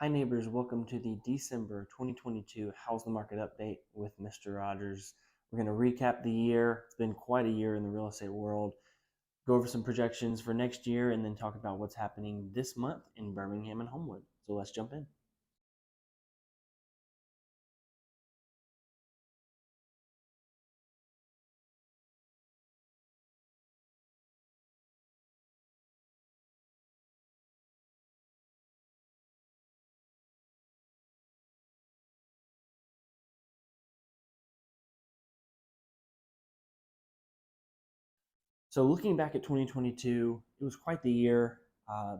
Hi neighbors, welcome to the December 2022 How's the Market Update with Mr. Rogers. We're going to recap the year. It's been quite a year in the real estate world. Go over some projections for next year and then talk about what's happening this month in Birmingham and Homewood. So let's jump in. So looking back at 2022, it was quite the year.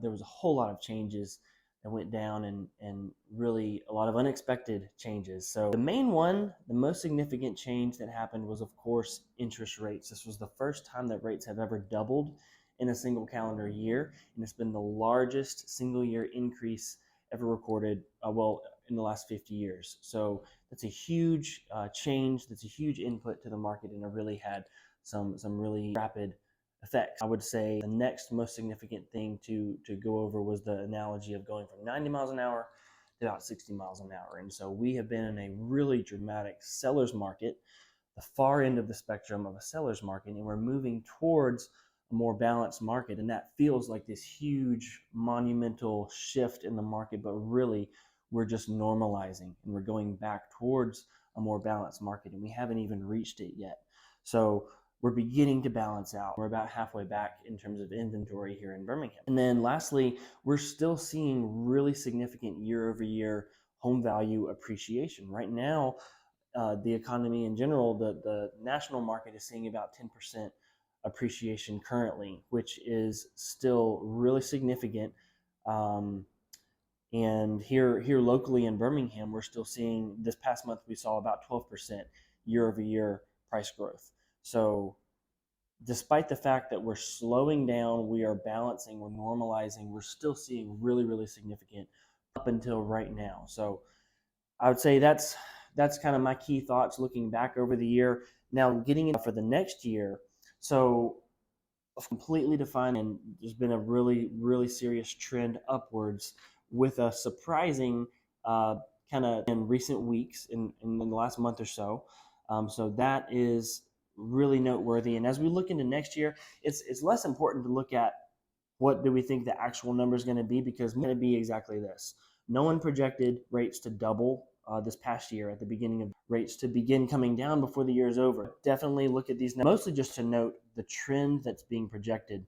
There was a whole lot of changes that went down and really a lot of unexpected changes. So the main one, the most significant change that happened was, of course, interest rates. This was the first time that rates have ever doubled in a single calendar year, and it's been the largest single year increase ever recorded, in the last 50 years. So that's a huge change. That's a huge input to the market, and it really had some really rapid effects. I would say the next most significant thing to go over was the analogy of going from 90 miles an hour to about 60 miles an hour. And so we have been in a really dramatic seller's market, the far end of the spectrum of a seller's market, and we're moving towards a more balanced market. And that feels like this huge monumental shift in the market, but really we're just normalizing and we're going back towards a more balanced market, and we haven't even reached it yet. So we're beginning to balance out. We're about halfway back in terms of inventory here in Birmingham. And then lastly, we're still seeing really significant year-over-year home value appreciation. Right now, the economy in general, the national market is seeing about 10% appreciation currently, which is still really significant. And here locally in Birmingham, we're still seeing, this past month we saw about 12% year-over-year price growth. So despite the fact that we're slowing down, we are balancing, we're normalizing, we're still seeing really significant up until right now. So I would say that's kind of my key thoughts looking back over the year. Now getting into for the next year, so completely defined, and there's been a really serious trend upwards with a surprising kind of in recent weeks in the last month or so. So that is really noteworthy. And as we look into next year, it's less important to look at what do we think the actual number is going to be, because it's going to be exactly this. No one projected rates to double this past year at the beginning of rates to begin coming down before the year is over. Definitely look at these, mostly just to note the trend that's being projected.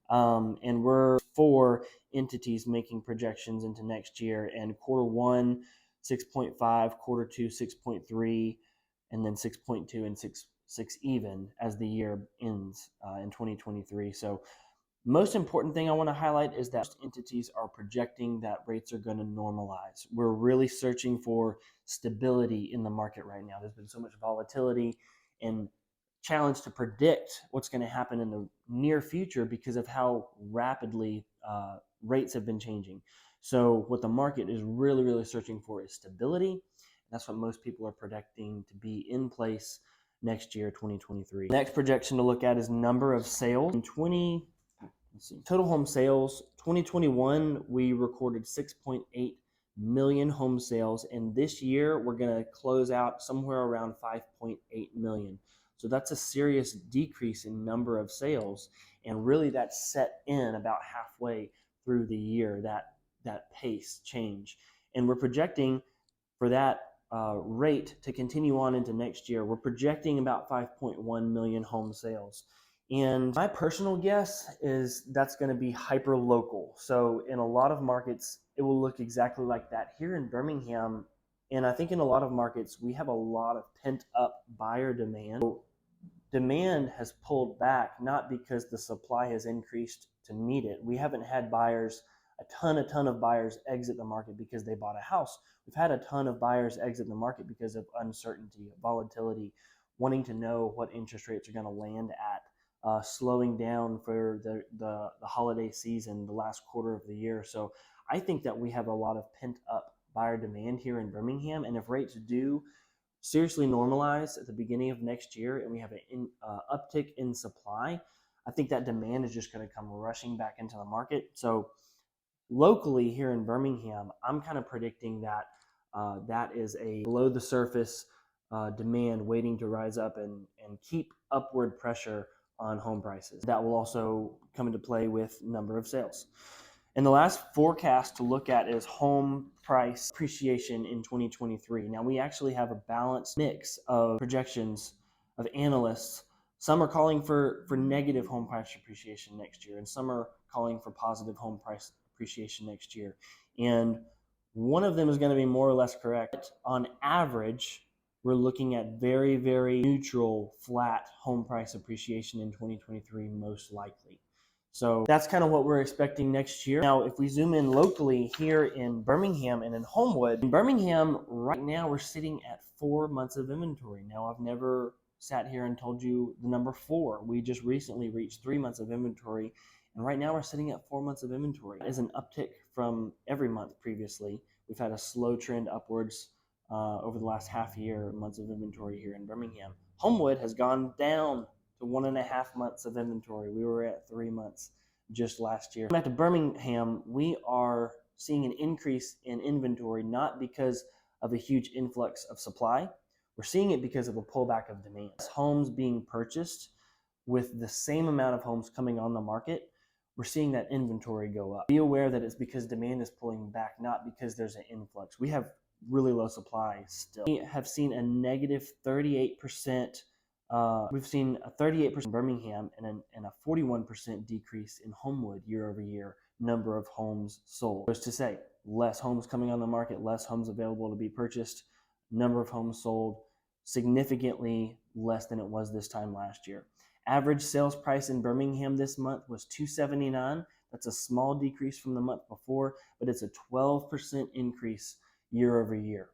And we're 4 entities making projections into next year, and quarter 1, 6.5, quarter 2, 6.3, and then 6.2 and 6 even as the year ends in 2023. So most important thing I want to highlight is that most entities are projecting that rates are going to normalize. We're really searching for stability in the market right now. There's been so much volatility and challenge to predict what's going to happen in the near future because of how rapidly rates have been changing. So what the market is really searching for is stability. That's what most people are predicting to be in place next year, 2023. Next projection to look at is number of sales. Let's see, total home sales, 2021, we recorded 6.8 million home sales, and this year we're going to close out somewhere around 5.8 million. So that's a serious decrease in number of sales, and really that's set in about halfway through the year, that pace change. And we're projecting for that rate to continue on into next year. We're projecting about 5.1 million home sales. And my personal guess is that's going to be hyper local. So in a lot of markets, it will look exactly like that. Here in Birmingham, and I think in a lot of markets, we have a lot of pent up buyer demand. So demand has pulled back, not because the supply has increased to meet it. We haven't had buyers, a ton of buyers exit the market because they bought a house. We've had a ton of buyers exit the market because of uncertainty, volatility, wanting to know what interest rates are going to land at. Slowing down for the holiday season, the last quarter of the year. So I think that we have a lot of pent up buyer demand here in Birmingham. And if rates do seriously normalize at the beginning of next year and we have an uptick in supply, I think that demand is just going to come rushing back into the market. So locally here in Birmingham, I'm kind of predicting that that is a below the surface demand waiting to rise up and keep upward pressure on home prices. That will also come into play with number of sales. And the last forecast to look at is home price appreciation in 2023. Now, we actually have a balanced mix of projections of analysts. Some are calling for negative home price appreciation next year, and some are calling for positive home price appreciation next year. And one of them is going to be more or less correct. On average, we're looking at very, very neutral, flat home price appreciation in 2023, most likely. So that's kind of what we're expecting next year. Now, if we zoom in locally here in Birmingham and in Homewood, in Birmingham right now we're sitting at 4 months of inventory. Now, I've never sat here and told you the number 4. We just recently reached 3 months of inventory, and right now we're sitting at 4 months of inventory. It is an uptick from every month previously. We've had a slow trend upwards over the last half year, months of inventory here in Birmingham. Homewood has gone down to 1.5 months of inventory. We were at 3 months just last year. Back to Birmingham, we are seeing an increase in inventory, not because of a huge influx of supply. We're seeing it because of a pullback of demand. Homes being purchased with the same amount of homes coming on the market, we're seeing that inventory go up. Be aware that it's because demand is pulling back, not because there's an influx. We have really low supply still. We have seen a negative 38%. We've seen a 38% in Birmingham and a 41% decrease in Homewood year over year number of homes sold. Which is to say, less homes coming on the market, less homes available to be purchased, number of homes sold significantly less than it was this time last year. Average sales price in Birmingham this month was $279. That's a small decrease from the month before, but it's a 12% increase year over year.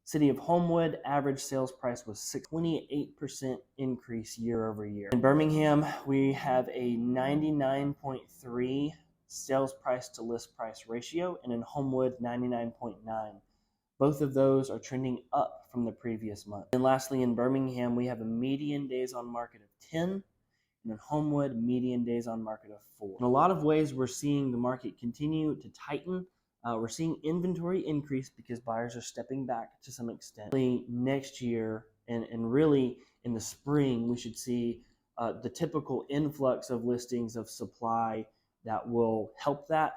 City of Homewood, average sales price was 28% increase year over year. In Birmingham, we have a 99.3 sales price to list price ratio, and in Homewood, 99.9. Both of those are trending up from the previous month. And lastly, in Birmingham, we have a median days on market of 10, and in Homewood, median days on market of 4. In a lot of ways, we're seeing the market continue to tighten. We're seeing inventory increase because buyers are stepping back to some extent. Next year and really in the spring, we should see the typical influx of listings of supply that will help that.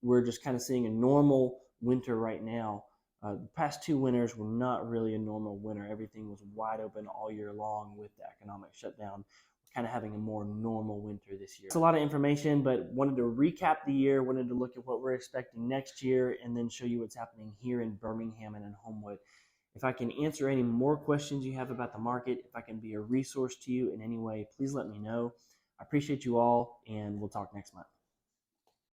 We're just kind of seeing a normal winter right now. The past 2 winters were not really a normal winter. Everything was wide open all year long with the economic shutdown. Kind of having a more normal winter this year. It's a lot of information, but wanted to recap the year, wanted to look at what we're expecting next year, and then show you what's happening here in Birmingham and in Homewood. If I can answer any more questions you have about the market, if I can be a resource to you in any way, please let me know. I appreciate you all, and we'll talk next month.